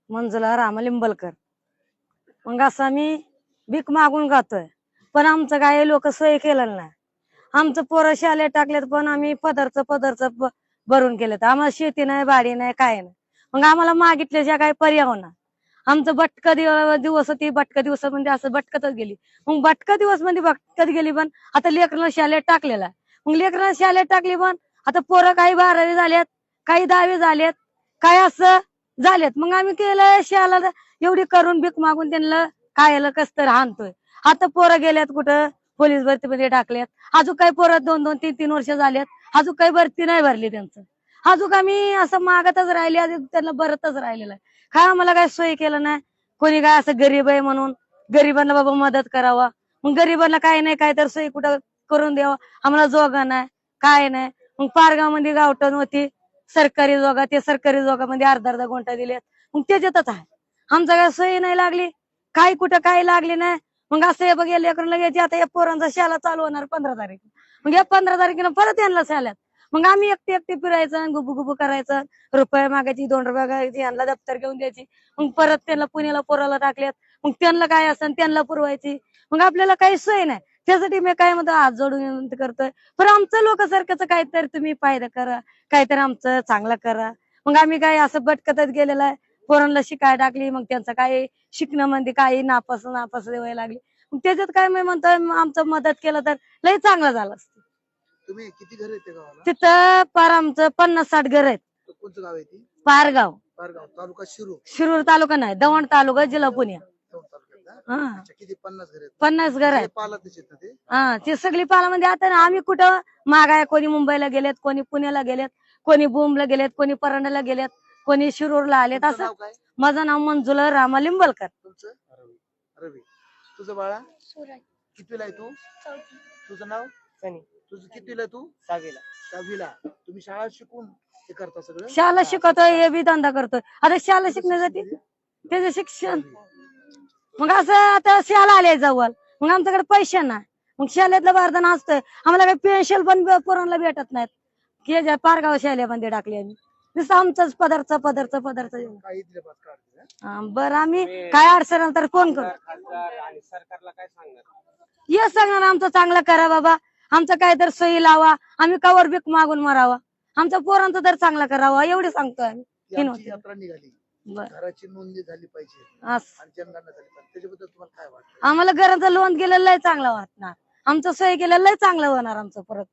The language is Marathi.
मंजुला रामा लिंबलकर. मग असं आम्ही भीक मागून गातोय, पण आमचं काय लोक सोय केलेलं नाही. आमचं पोरं शाळेत टाकलेत, पण आम्ही पदरच भरून केलेत. आम्हाला शेती नाही, बाडी नाही, काय नाही. मग आम्हाला मागितल्याशिवाय काही पर्याय होणार. आमचं दिवस होती, दिवस म्हणजे असं भटकतच गेली. मग दिवस म्हणजे भटकत गेली, पण आता लेकरांना शाळेत टाकलेला. मग लेकरांना शाळेत टाकली, पण आता पोरं काही 12वी झालेत, काही 10वी झालेत, काय असं झालेत. मग आम्ही केलं शाळेला एवढी करून भीक मागून त्यांना खायला कस तर आणतोय. आता पोरं गेल्यात कुठं पोलीस भरतीमध्ये टाकल्यात. अजून काही पोरं 2-2, 3-3 वर्ष झाल्यात, अजून काही भरती नाही भरली त्यांचं. अजून आम्ही असं मागतच राहिले, अजून त्यांना भरतच राहिलेलं आहे. काय आम्हाला काय सोय केलं नाही. कोणी काय असं गरीब आहे म्हणून गरीबांना बाबा मदत करावा. मग गरीबांना काय नाही काय तर सोय कुठं करून द्यावं. आम्हाला जोगा नाही, काय नाही. मग पारगाव मध्ये गावठण होती सरकारी जोगा, ते सरकारी जोगामध्ये अर्धा गुंठा दिलेत. मग त्याच्यातच आहे. आमचा काय सोय नाही लागली, काय कुठं काय लागली नाही. मग असं हे बघा लेकरांना घ्यायची. आता या पोरांचा शाळा चालू होणार 15 तारीख. मग या 15 तारखेला परत यांना शाळेत. मग आम्ही एकटे फिरायचं, गुबू करायचं, रुपये मागायची, 2 रुपये मागायची, यांना दप्तर घेऊन द्यायची. मग परत त्यांना पुण्याला पोराला टाकल्यात. मग त्यांना काय असेल त्यांना पुरवायची. मग आपल्याला काही सोय नाही. त्यासाठी मी काय म्हणतो हात जोडून विनंती करतोय, पण आमचं लोकांसारखंच काहीतरी तुम्ही फायदा करा, काहीतरी आमचं चांगलं करा. मग आम्ही काय असं भटकतच गेलेलं आहे. पोरांना शिकाय टाकली, मग त्यांचं काही शिकणं म्हणजे काही नापास व्हायला लागली. मग त्याच्यात काय मी म्हणतोय आमचं मदत केलं तर लय चांगलं झालं असतं. तुम्ही किती घर आहेत गावाला? तिथं पार आमचं 50-60 घर आहेत. कोणतं गाव आहे ती? पारगाव. पारगाव तालुका शिरूर. शिरूर तालुका नाही, दवंड तालुका, जिल्हा पुणे. किती 50 घर आहेत? 50 घर आहेत. पालातच येतं ते? हा, ते सगळी पाला म्हणजे आता आम्ही कुठं मागाय, कोणी मुंबईला गेलेत, कोणी पुण्याला गेलेत, कोणी बुमला गेलेत, कोणी परंडाला गेलेत, कोणी शिरूरला आलेत. असं. माझं नाव मंजुला रामा लिंबलकर. तुमचं? रवी. तुझं बाळा? सूरज. कितवीला आहे तू? 4थी. तुझं नाव? सनी. तुझं कितवीला आहे तू? 6वीला. 6वीला. तुम्ही शाळा शिकून हे करता सगळं? शाळा शिकवतोय, हे बी धंदा करतोय. आता शाळा शिकण्यासाठी त्याचं शिक्षण. मग असं आता शाळा आले जवळ, मग आमच्याकडे पैसे नाही. मग शाळेतलं बारदाना असतंय. आम्हाला काही पेन्शन पण पोरांना भेटत नाहीत. की ज्या पारगाव शाळेमध्ये टाकली आम्ही. नुसतं आमचंच पदरचं. बरं, आम्ही काय अडचण तर फोन करू. सरकारला काय सांगणार? हे सांगणार आमचं चांगलं करा बाबा, आमचं काय तर सोयी लावा. आम्ही कवर भीक मागून मरावा, आमच्या पोरांचं तर चांगलं करावा, एवढे सांगतोय आम्ही. यात्रा निघाली, घराची नोंदणी झाली पाहिजे, जनगणना झाली पाहिजे, त्याच्याबद्दल तुम्हाला काय वाटतं? आम्हाला घराचं लोन केलेलं लय चांगलं वाटणार, आमचं सोय केलेलं लय चांगलं होणार आमचं परत.